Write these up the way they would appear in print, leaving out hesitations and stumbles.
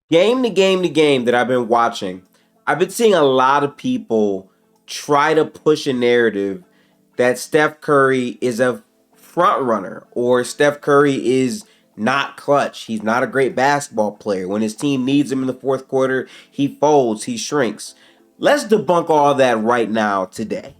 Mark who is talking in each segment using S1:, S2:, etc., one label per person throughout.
S1: Game to game to game that I've been watching, I've been seeing a lot of people try to push a narrative that Steph Curry is a front runner or Steph Curry is not clutch. He's not a great basketball player. When his team needs him in the fourth quarter, he folds, he shrinks. Let's debunk all that right now today.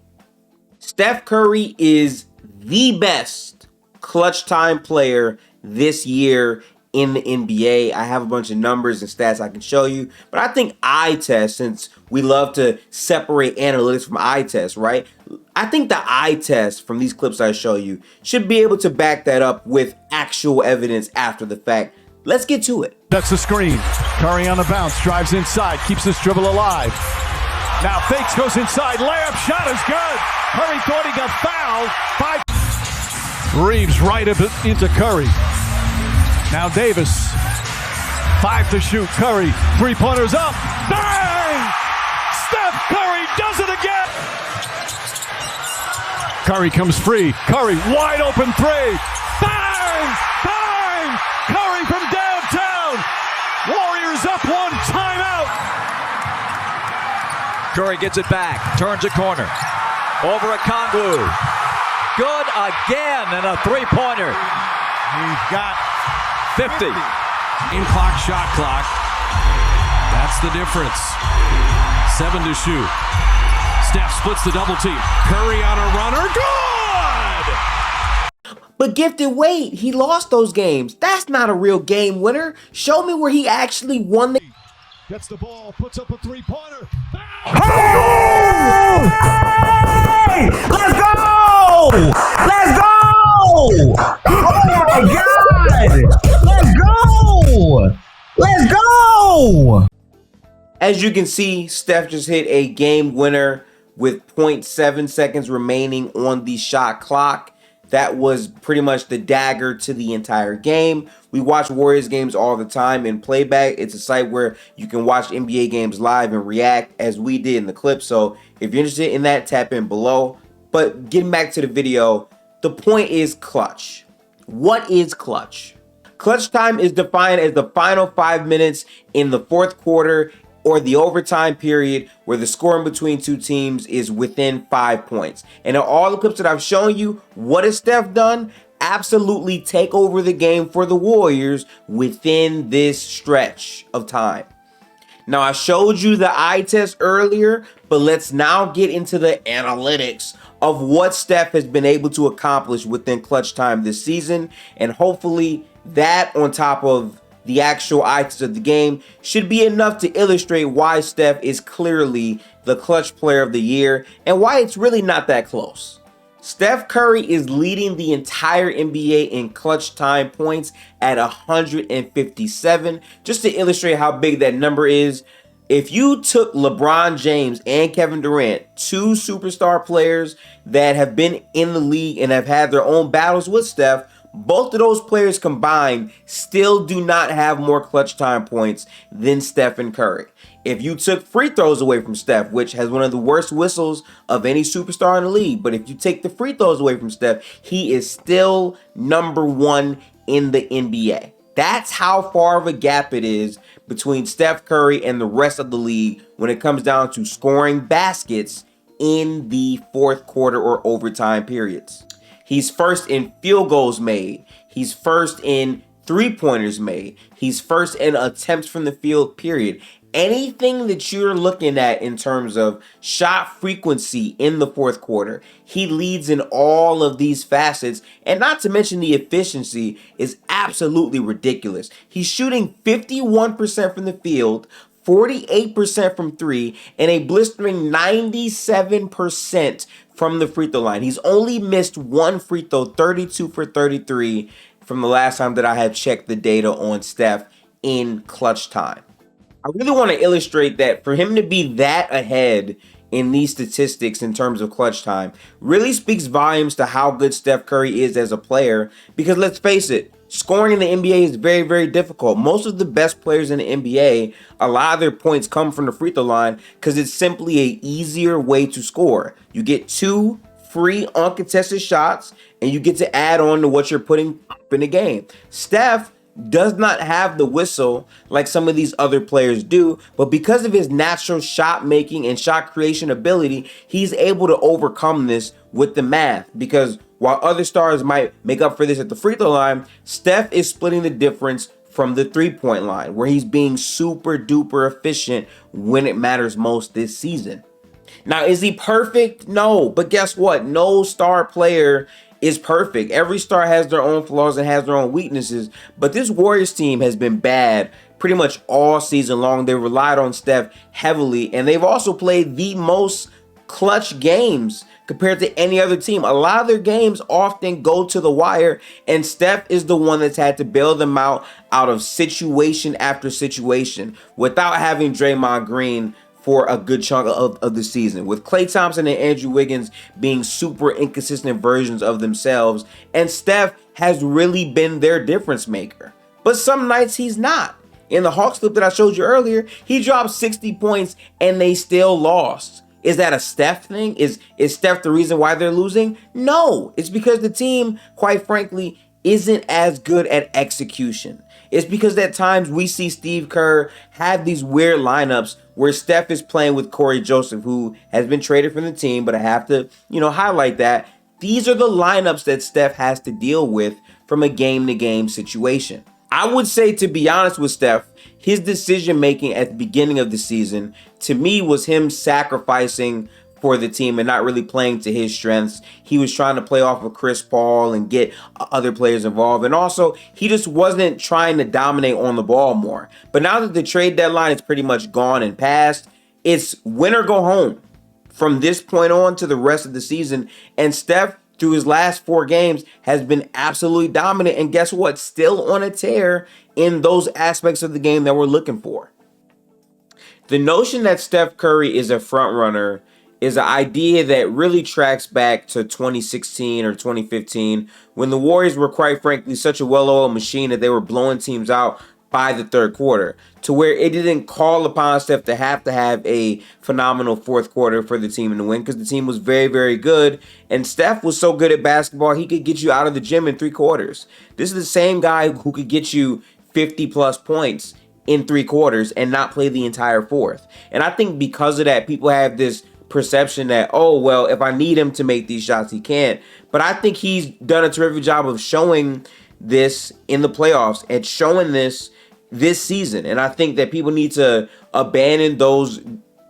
S1: Steph Curry is the best clutch time player this year in the NBA. I have a bunch of numbers and stats I can show you, but I think eye test, since we love to separate analytics from eye test, right? I think the eye test from these clips I show you should be able to back that up with actual evidence after the fact. Let's get to it.
S2: That's the screen. Curry on the bounce, drives inside, keeps this dribble alive. Now fakes, goes inside, layup, shot is good. Curry thought he got fouled. Reeves right up into Curry. Now Davis, 5 to shoot. Curry, three-pointers up. Bang! Steph Curry does it again. Curry comes free. Curry, wide open three. Bang! Bang! Curry from downtown. Warriors up one, timeout.
S3: Curry gets it back, turns a corner. Over a Kongwu. Good again, and a three-pointer.
S2: He's got
S3: 50.
S2: game clock, shot clock. That's the difference. 7 to shoot. Steph splits the double team. Curry on a runner. Good!
S1: But Gifted, wait, he lost those games. That's not a real game winner. Show me where he actually won the...
S2: Gets the ball, puts up a three-pointer.
S1: Hey! Let's go! Let's go! Oh my God! Let's go! Let's go! As you can see, Steph just hit a game winner with 0.7 seconds remaining on the shot clock. That was pretty much the dagger to the entire game. We watch Warriors games all the time in playback. It's a site where you can watch NBA games live and react as we did in the clip. So if you're interested in that, tap in below. But getting back to the video, the point is clutch. What is clutch? Clutch time is defined as the final 5 minutes in the fourth quarter or the overtime period where the scoring between two teams is within 5 points. And in all the clips that I've shown you, what has Steph done? Absolutely take over the game for the Warriors within this stretch of time. Now, I showed you the eye test earlier, but let's now get into the analytics of what Steph has been able to accomplish within clutch time this season. And hopefully that, on top of the actual eye test of the game, should be enough to illustrate why Steph is clearly the clutch player of the year and why it's really not that close. Steph Curry is leading the entire NBA in clutch time points at 157. Just to illustrate how big that number is, if you took LeBron James and Kevin Durant, two superstar players that have been in the league and have had their own battles with Steph, both of those players combined still do not have more clutch time points than Steph and Curry. If you took free throws away from Steph, which has one of the worst whistles of any superstar in the league, but if you take the free throws away from Steph, he is still #1 in the NBA. That's how far of a gap it is between Steph Curry and the rest of the league when it comes down to scoring baskets in the fourth quarter or overtime periods. He's first in field goals made. He's first in three-pointers made. He's first in attempts from the field, period. Anything that you're looking at in terms of shot frequency in the fourth quarter, he leads in all of these facets. And not to mention the efficiency is absolutely ridiculous. He's shooting 51% from the field, 48% from three, and a blistering 97% from the free throw line. He's only missed one free throw, 32 for 33, from the last time that I had checked the data on Steph in clutch time. I really want to illustrate that for him to be that ahead in these statistics in terms of clutch time really speaks volumes to how good Steph Curry is as a player, because let's face it, scoring in the NBA is very, very difficult. Most of the best players in the NBA, a lot of their points come from the free throw line because it's simply an easier way to score. You get 2 free uncontested shots and you get to add on to what you're putting up in the game. Steph
S4: does not have the whistle like some of these other players do, but because of his natural shot making and shot creation ability, he's able to overcome this with the math. Because while other stars might make up for this at the free throw line, Steph is splitting the difference from the three-point line, where he's being super duper efficient when it matters most this season. Now, is he perfect? No, but guess what? No star player is perfect. Every star has their own flaws and has their own weaknesses, but this Warriors team has been bad pretty much all season long. They relied on Steph heavily, and they've also played the most clutch games compared to any other team. A lot of their games often go to the wire, and Steph is the one that's had to bail them out of situation after situation without having Draymond Green for a good chunk of the season, with Klay Thompson and Andrew Wiggins being super inconsistent versions of themselves, and Steph has really been their difference maker. But some nights he's not. In the Hawks clip that I showed you earlier, he dropped 60 points and they still lost. Is that a Steph thing? Is Steph the reason why they're losing? No, it's because the team, quite frankly, isn't as good at execution. It's because at times we see Steve Kerr have these weird lineups where Steph is playing with Corey Joseph, who has been traded from the team, but I have to, highlight that. These are the lineups that Steph has to deal with from a game-to-game situation. I would say, to be honest with Steph, his decision-making at the beginning of the season, to me, was him sacrificing for the team and not really playing to his strengths. He was trying to play off of Chris Paul and get other players involved. And also, he just wasn't trying to dominate on the ball more. But now that the trade deadline is pretty much gone and past, it's win or go home from this point on to the rest of the season. And Steph, through his last 4 games, has been absolutely dominant. And guess what? Still on a tear in those aspects of the game that we're looking for. The notion that Steph Curry is a front runner is an idea that really tracks back to 2016 or 2015, when the Warriors were, quite frankly, such a well-oiled machine that they were blowing teams out by the third quarter, to where it didn't call upon Steph to have a phenomenal fourth quarter for the team to win, because the team was very, very good, and Steph was so good at basketball, he could get you out of the gym in 3 quarters. This is the same guy who could get you 50-plus points in 3 quarters and not play the entire fourth. And I think because of that, people have this perception that, oh, well, if I need him to make these shots, he can't. But I think he's done a terrific job of showing this in the playoffs and showing this season. And I think that people need to abandon those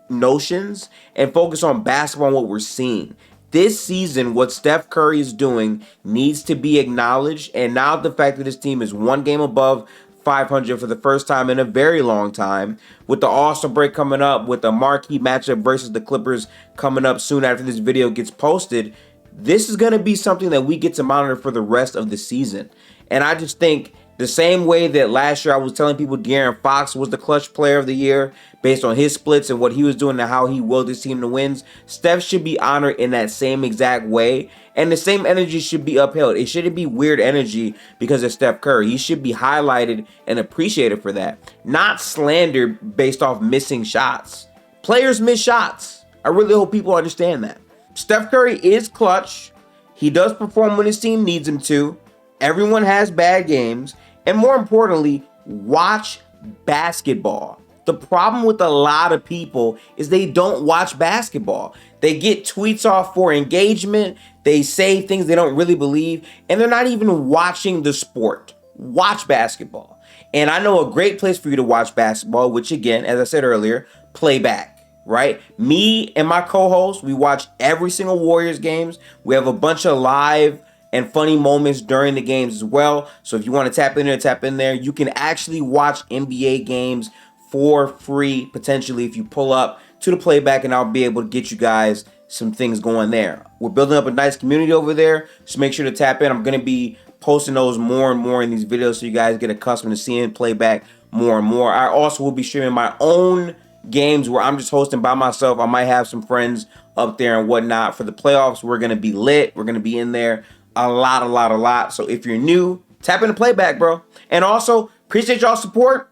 S4: notions and focus on basketball and what we're seeing. This season, what Steph Curry is doing needs to be acknowledged. And now the fact that this team is 1 game above 500 for the first time in a very long time, with the All-Star break coming up, with the marquee matchup versus the Clippers coming up soon after this video gets posted, this is going to be something that we get to monitor for the rest of the season. And I just think the same way that last year I was telling people De'Aaron Fox was the clutch player of the year based on his splits and what he was doing and how he willed his team to wins, Steph should be honored in that same exact way. And the same energy should be upheld. It shouldn't be weird energy because of Steph Curry. He should be highlighted and appreciated for that, not slandered based off missing shots. Players miss shots. I really hope people understand that. Steph Curry is clutch. He does perform when his team needs him to. Everyone has bad games. And more importantly, watch basketball. The problem with a lot of people is they don't watch basketball. They get tweets off for engagement. They say things they don't really believe, and they're not even watching the sport. Watch basketball. And I know a great place for you to watch basketball, which again, as I said earlier, playback, right? Me and my co-host, we watch every single Warriors games. We have a bunch of live and funny moments during the games as well. So if you want to tap in there. You can actually watch NBA games for free, potentially, if you pull up to the playback, and I'll be able to get you guys some things going there. We're building up a nice community over there, so make sure to tap in. I'm going to be posting those more and more in these videos so you guys get accustomed to seeing playback more and more. I also will be streaming my own games where I'm just hosting by myself. I might have some friends up there and whatnot. For the playoffs, we're going to be lit. We're going to be in there a lot. So if you're new, tap into playback, bro. And also, appreciate y'all's support.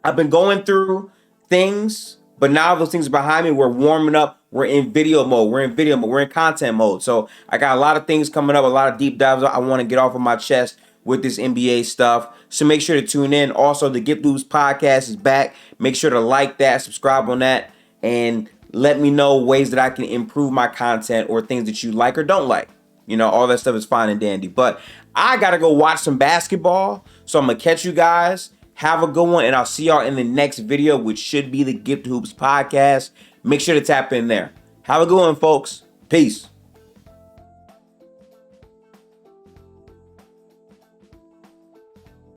S4: I've been going through things, but now those things are behind me. We're warming up. We're in video mode. We're in content mode. So I got a lot of things coming up, a lot of deep dives I want to get off of my chest with this NBA stuff. So make sure to tune in. Also, the Gift Loops podcast is back. Make sure to like that, subscribe on that, and let me know ways that I can improve my content or things that you like or don't like. You know, all that stuff is fine and dandy. But I got to go watch some basketball. So I'm going to catch you guys. Have a good one. And I'll see y'all in the next video, which should be the Gift Hoops podcast. Make sure to tap in there. Have a good one, folks. Peace.